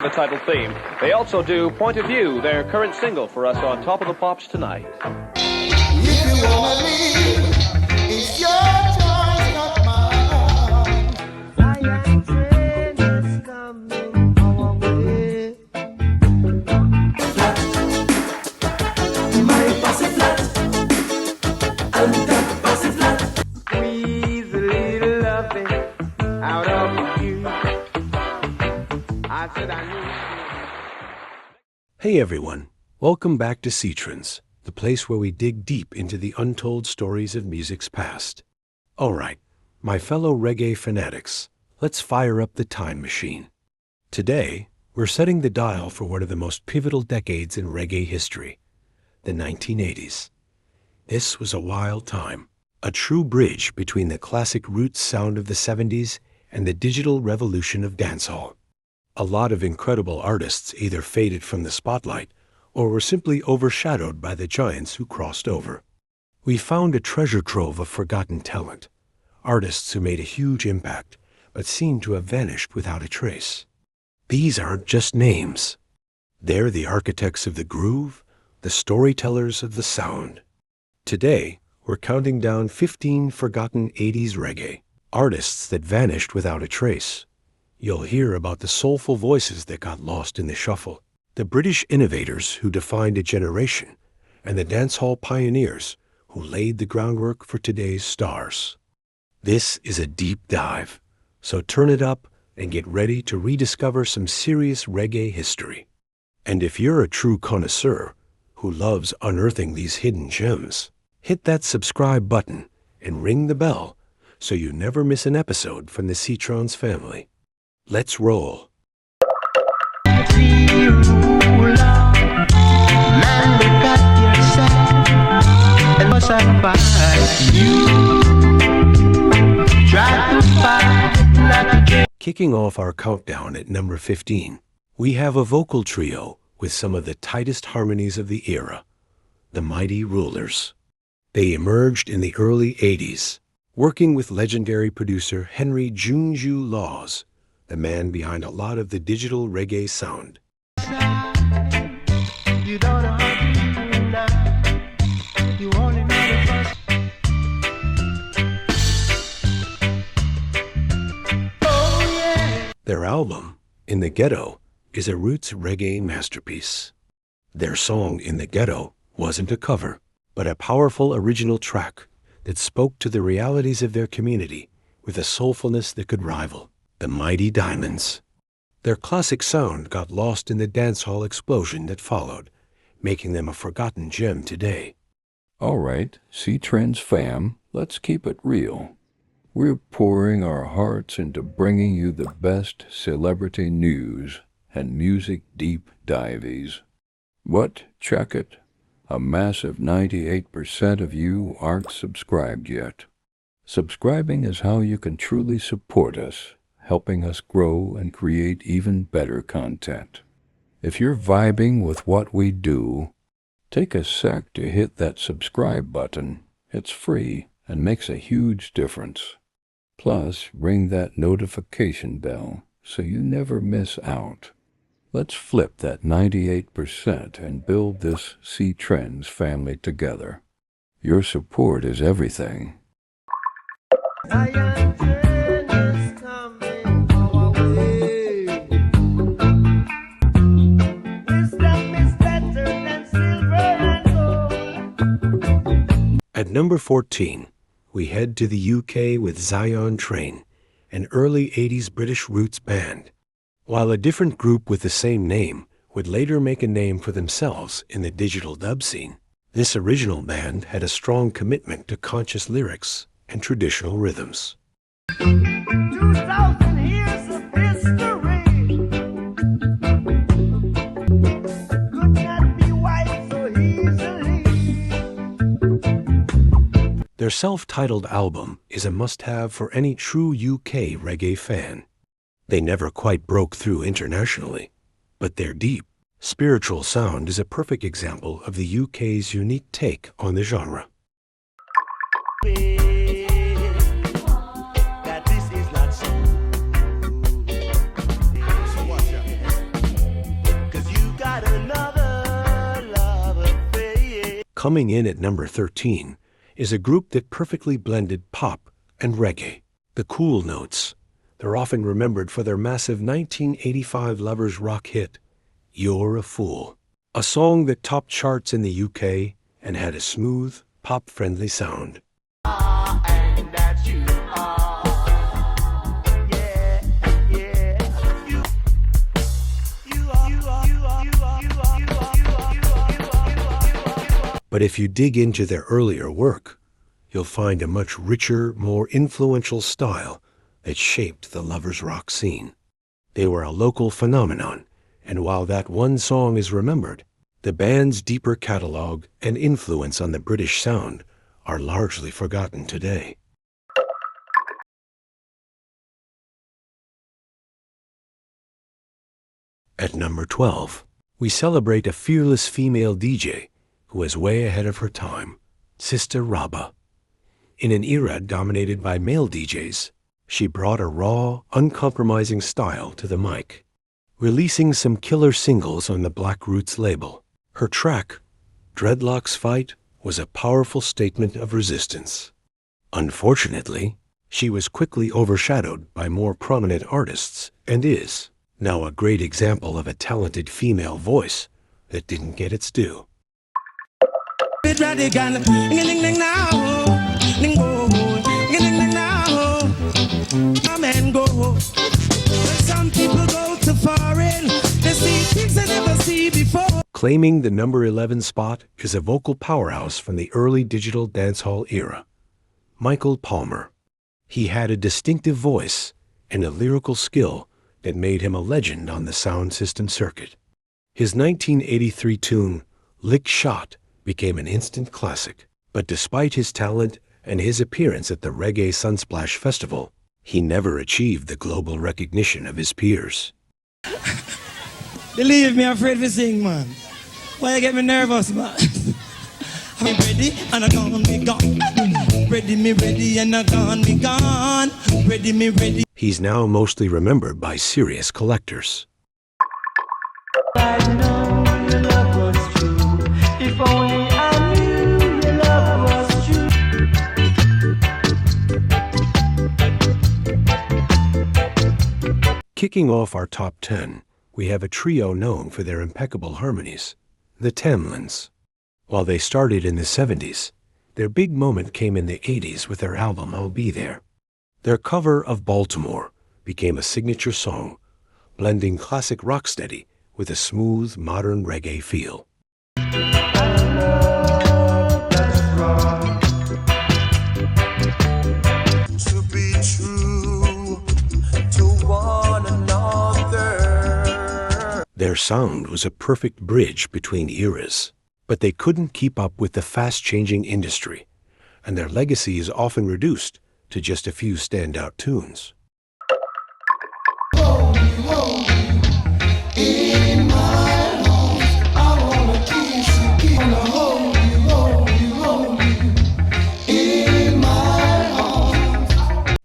The title theme. They also do Point of View, their current single for us on Top of the Pops tonight. If you wanna leave, it's your choice, not mine. Zion train is coming our way. Flat, my posse flat, and that posse flat. Squeeze a little loving out of you. I said I knew. Hey everyone, welcome back to CEtrends, the place where we dig deep into the untold stories of music's past. Alright, my fellow reggae fanatics, let's fire up the time machine. Today, we're setting the dial for one of the most pivotal decades in reggae history, the 1980s. This was a wild time, a true bridge between the classic roots sound of the 70s and the digital revolution of dancehall. A lot of incredible artists either faded from the spotlight or were simply overshadowed by the giants who crossed over. We found a treasure trove of forgotten talent, artists who made a huge impact but seemed to have vanished without a trace. These aren't just names. They're the architects of the groove, the storytellers of the sound. Today, we're counting down 15 forgotten 80s reggae, artists that vanished without a trace. You'll hear about the soulful voices that got lost in the shuffle, the British innovators who defined a generation, and the dancehall pioneers who laid the groundwork for today's stars. This is a deep dive, so turn it up and get ready to rediscover some serious reggae history. And if you're a true connoisseur who loves unearthing these hidden gems, hit that subscribe button and ring the bell so you never miss an episode from the CEtrends family. Let's roll. Kicking off our countdown at number 15, we have a vocal trio with some of the tightest harmonies of the era, the Mighty Rulers. They emerged in the early 80s, working with legendary producer Henry Junju Laws, the man behind a lot of the digital reggae sound. Their album, In the Ghetto, is a roots reggae masterpiece. Their song, In the Ghetto, wasn't a cover, but a powerful original track that spoke to the realities of their community with a soulfulness that could rival the Mighty Diamonds. Their classic sound got lost in the dancehall explosion that followed, making them a forgotten gem today. All right, CEtrends fam, let's keep it real. We're pouring our hearts into bringing you the best celebrity news and music deep dives. What? Check it. A massive 98% of you aren't subscribed yet. Subscribing is how you can truly support us, helping us grow and create even better content. If you're vibing with what we do, take a sec to hit that subscribe button. It's free and makes a huge difference. Plus, ring that notification bell so you never miss out. Let's flip that 98% and build this CEtrends family together. Your support is everything. At number 14, we head to the UK with Zion Train, an early 80s British roots band. While a different group with the same name would later make a name for themselves in the digital dub scene, this original band had a strong commitment to conscious lyrics and traditional rhythms. 2,000 years of history could not be wiped so easily. Their self-titled album is a must-have for any true UK reggae fan. They never quite broke through internationally, but their deep, spiritual sound is a perfect example of the UK's unique take on the genre. That this is not so. Coming in at number 13 is a group that perfectly blended pop and reggae. The Cool Notes. They're often remembered for their massive 1985 lovers rock hit, You're a Fool, a song that topped charts in the UK and had a smooth, pop-friendly sound. But if you dig into their earlier work, you'll find a much richer, more influential style that shaped the lovers rock scene. They were a local phenomenon, and while that one song is remembered, the band's deeper catalog and influence on the British sound are largely forgotten today. At number 12, we celebrate a fearless female DJ who was way ahead of her time, Sister Raba. In an era dominated by male DJs, she brought a raw, uncompromising style to the mic, releasing some killer singles on the Black Roots label. Her track, Dreadlocks Fight, was a powerful statement of resistance. Unfortunately, she was quickly overshadowed by more prominent artists and is now a great example of a talented female voice that didn't get its due. Claiming the number 11 spot is a vocal powerhouse from the early digital dancehall era, Michael Palmer. He had a distinctive voice and a lyrical skill that made him a legend on the sound system circuit. His 1983 tune, Lick Shot, became an instant classic, but despite his talent and his appearance at the Reggae Sunsplash Festival, he never achieved the global recognition of his peers. Believe me, I'm afraid to sing, man. Why you get me nervous, man? I'm ready and I'm gone, be gone. Ready, me ready and I'm gone, be gone. Ready, me ready. He's now mostly remembered by serious collectors. I know your love was true. If only I knew your love was true. Kicking off our top 10, we have a trio known for their impeccable harmonies, the Tlandins. While they started in the 70s, their big moment came in the 80s with their album I'll Be There. Their cover of Baltimore became a signature song, blending classic rocksteady with a smooth, modern reggae feel. To be true to one another. Their sound was a perfect bridge between eras, but they couldn't keep up with the fast-changing industry, and their legacy is often reduced to just a few standout tunes.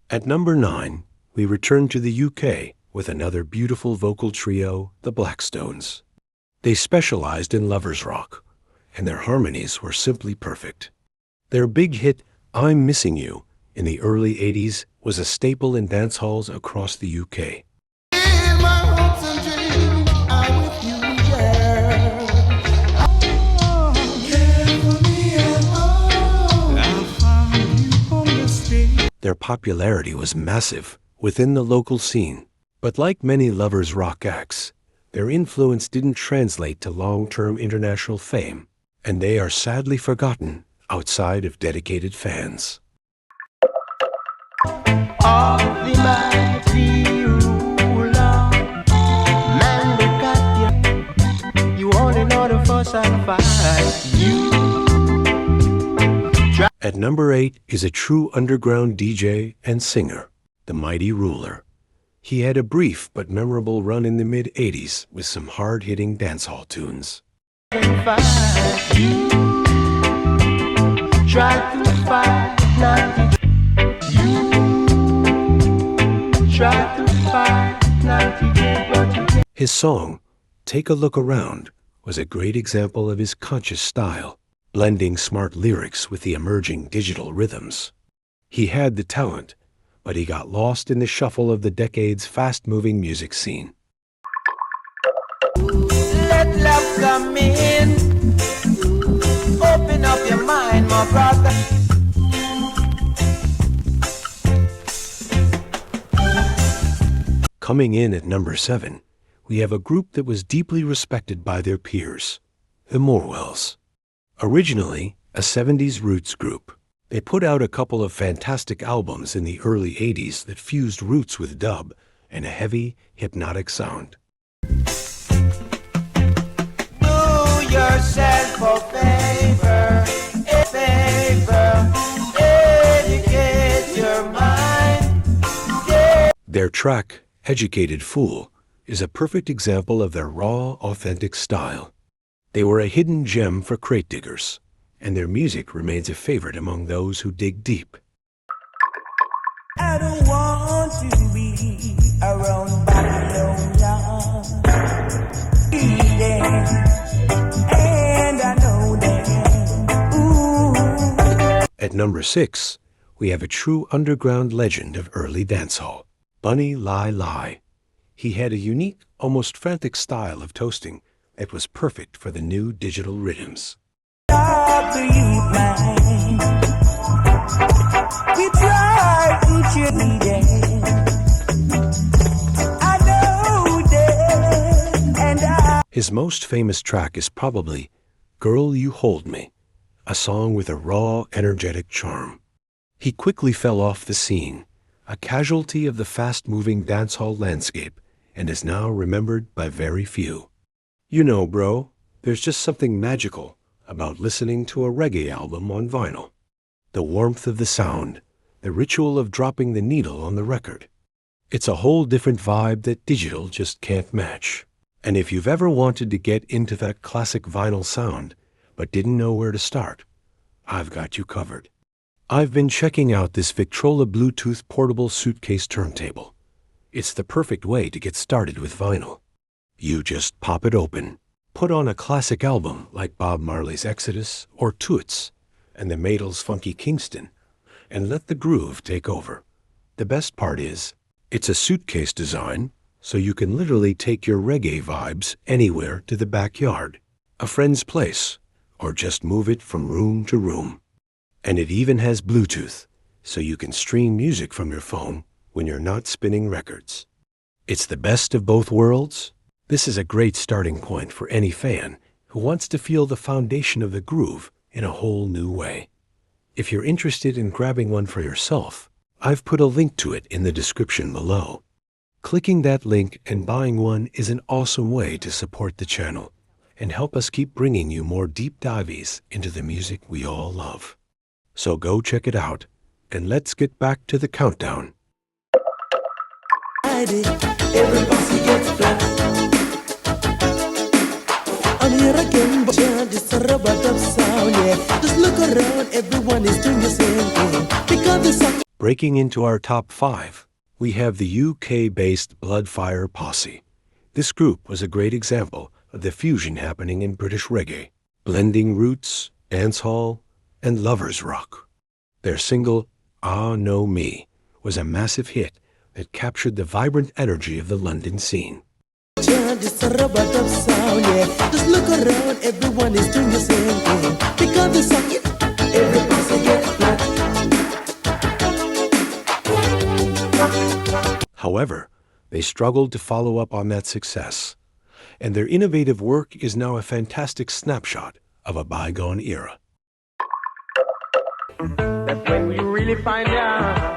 At number 9, we return to the UK with another beautiful vocal trio, the Blackstones. They specialized in lovers rock, and their harmonies were simply perfect. Their big hit, I'm Missing You, in the early 80s was a staple in dance halls across the UK. Their popularity was massive within the local scene, but like many lovers rock acts, their influence didn't translate to long-term international fame, and they are sadly forgotten outside of dedicated fans. Of the mighty ruler, man look at you. You only know the fuss and fight. At number 8 is a true underground DJ and singer, the Mighty Ruler. He had a brief but memorable run in the mid-80s with some hard-hitting dancehall tunes. Try to fight, not try to fight, not to. His song, Take a Look Around, was a great example of his conscious style, blending smart lyrics with the emerging digital rhythms. He had the talent, but he got lost in the shuffle of the decade's fast-moving music scene. Let love come in. Open up your mind, my brother. Coming in at number 7, we have a group that was deeply respected by their peers, the Morwells. Originally a 70s roots group, they put out a couple of fantastic albums in the early 80s that fused roots with dub and a heavy, hypnotic sound. Do yourself a favor, educate your mind. Yeah. Their track, Educated Fool, is a perfect example of their raw, authentic style. They were a hidden gem for crate diggers, and their music remains a favorite among those who dig deep. I don't want to be around Babylonia. And I know that. Ooh. At number 6, we have a true underground legend of early dancehall, Bunny Lai Lai. He had a unique, almost frantic style of toasting that was perfect for the new digital rhythms. We try each day. I know that, and His most famous track is probably Girl You Hold Me, a song with a raw, energetic charm. He quickly fell off the scene, a casualty of the fast-moving dancehall landscape, and is now remembered by very few. You know, bro, there's just something magical about listening to a reggae album on vinyl. The warmth of the sound, the ritual of dropping the needle on the record. It's a whole different vibe that digital just can't match. And if you've ever wanted to get into that classic vinyl sound, but didn't know where to start, I've got you covered. I've been checking out this Victrola Bluetooth portable suitcase turntable. It's the perfect way to get started with vinyl. You just pop it open, put on a classic album like Bob Marley's Exodus or Toots and the Maidles' Funky Kingston, and let the groove take over. The best part is, it's a suitcase design, so you can literally take your reggae vibes anywhere to the backyard, a friend's place, or just move it from room to room. And it even has Bluetooth, so you can stream music from your phone when you're not spinning records. It's the best of both worlds. This is a great starting point for any fan who wants to feel the foundation of the groove in a whole new way. If you're interested in grabbing one for yourself, I've put a link to it in the description below. Clicking that link and buying one is an awesome way to support the channel and help us keep bringing you more deep dives into the music we all love. So go check it out, and let's get back to the countdown. Everybody gets flat. I'm here again, but yeah, this a rub-a-dub sound, yeah. Just look around, everyone is doing the same thing. Because the song. Breaking into our top 5, we have the UK-based Bloodfire Posse. This group was a great example of the fusion happening in British reggae, blending roots, dancehall, and lovers rock. Their single, Ah Know Me, was a massive hit that captured the vibrant energy of the London scene. Just a rub-a-dub sound, yeah. Just look around, everyone is doing the same thing. Because the song, everybody gets flat. However, they struggled to follow up on that success, and their innovative work is now a fantastic snapshot of a bygone era. That's when you really find out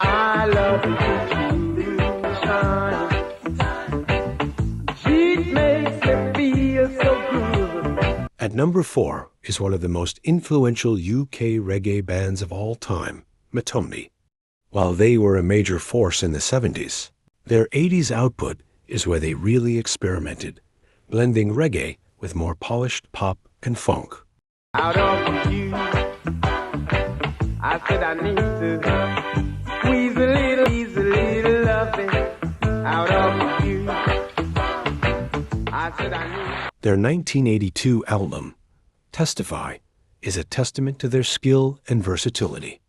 I love you. She makes me feel so good. At number 4 is one of the most influential UK reggae bands of all time, Mumbi. While they were a major force in the 70s, their 80s output is where they really experimented, blending reggae with more polished pop and funk. Out of you, I said I need to squeeze a little loving out of you. I said I need. Their 1982 album, Testify is a testament to their skill and versatility.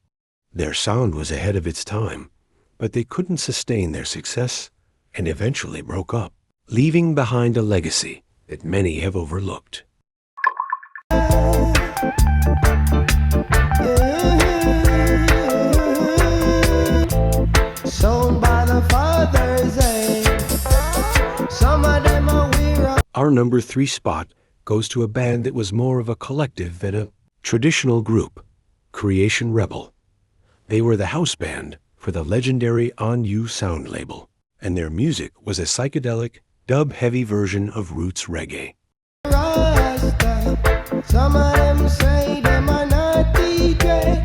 Their sound was ahead of its time, but they couldn't sustain their success and eventually broke up, leaving behind a legacy that many have overlooked. Sown by the Father's aid. Some of them are weary. Our number 3 spot goes to a band that was more of a collective than a traditional group, Creation Rebel. They were the house band for the legendary On You sound label, and their music was a psychedelic, dub-heavy version of roots reggae. Rasta. Some of them say them are not DJ.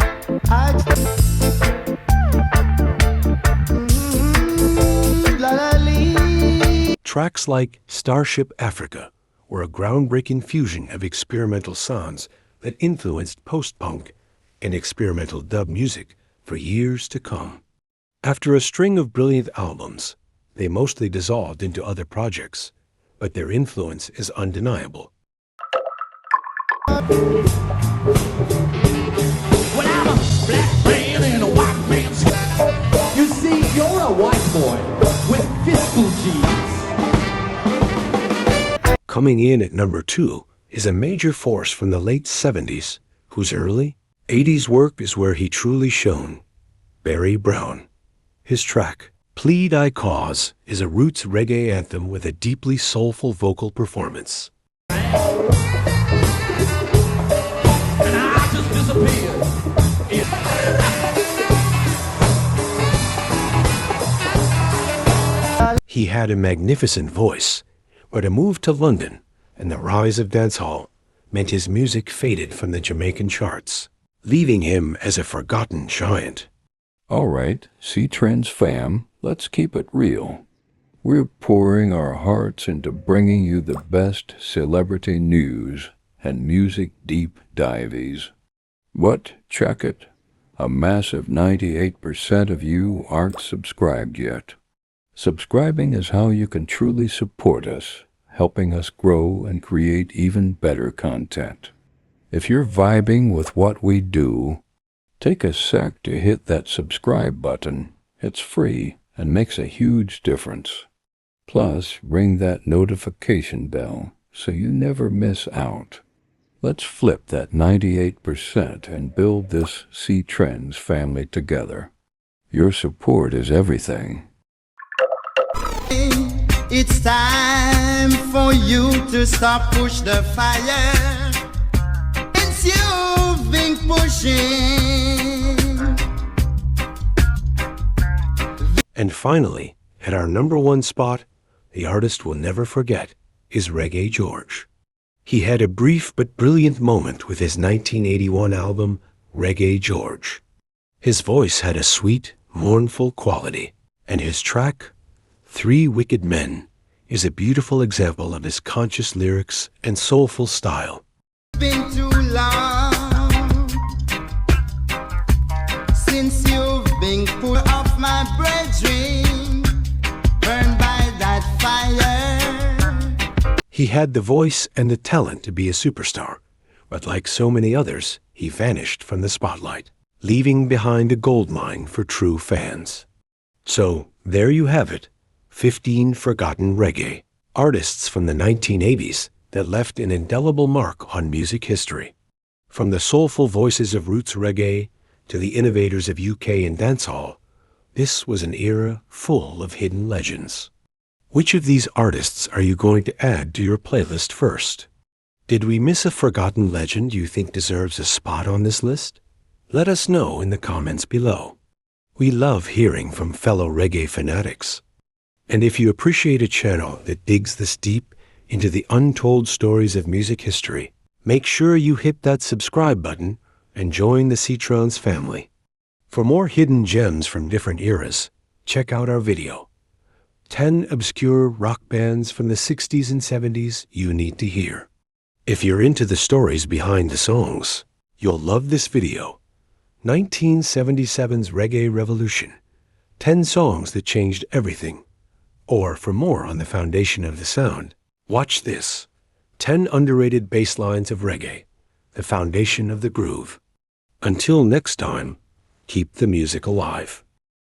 Tracks like Starship Africa were a groundbreaking fusion of experimental sounds that influenced post-punk and experimental dub music for years to come. After a string of brilliant albums, they mostly dissolved into other projects, but their influence is undeniable. Well, I'm a black man and a white man's. You see, you're a white boy with fiscal jeans. Coming in at number 2 is a major force from the late 70s, whose early 80s work is where he truly shone, Barry Brown. His track, Plead I Cause, is a roots reggae anthem with a deeply soulful vocal performance. And I just disappeared. He had a magnificent voice, but a move to London and the rise of dancehall meant his music faded from the Jamaican charts, leaving him as a forgotten giant. All right, CEtrends fam, let's keep it real. We're pouring our hearts into bringing you the best celebrity news and music deep dives. But check it, a massive 98% of you aren't subscribed yet. Subscribing is how you can truly support us, helping us grow and create even better content. If you're vibing with what we do, take a sec to hit that subscribe button. It's free and makes a huge difference. Plus, ring that notification bell so you never miss out. Let's flip that 98% and build this CEtrends family together. Your support is everything. It's time for you to stop push the fire. Since you've been pushing. And finally, at our number 1 spot, the artist we'll never forget is Reggae George. He had a brief but brilliant moment with his 1981 album, Reggae George. His voice had a sweet, mournful quality, and his track, 3 Wicked Men, is a beautiful example of his conscious lyrics and soulful style. Been too long since you've been put off my brethren, burned by that fire. He had the voice and the talent to be a superstar, but like so many others, he vanished from the spotlight, leaving behind a goldmine for true fans. So, there you have it, 15 forgotten reggae artists from the 1980s that left an indelible mark on music history. From the soulful voices of roots reggae to the innovators of UK and dancehall, this was an era full of hidden legends. Which of these artists are you going to add to your playlist first? Did we miss a forgotten legend you think deserves a spot on this list? Let us know in the comments below. We love hearing from fellow reggae fanatics. And if you appreciate a channel that digs this deep into the untold stories of music history, make sure you hit that subscribe button and join the CEtrends family. For more hidden gems from different eras, check out our video, 10 obscure rock bands from the 60s and 70s you need to hear. If you're into the stories behind the songs, you'll love this video, 1977's Reggae Revolution, 10 songs that changed everything. Or for more on the foundation of the sound, watch this, 10 underrated bass lines of reggae, the foundation of the groove. Until next time, keep the music alive.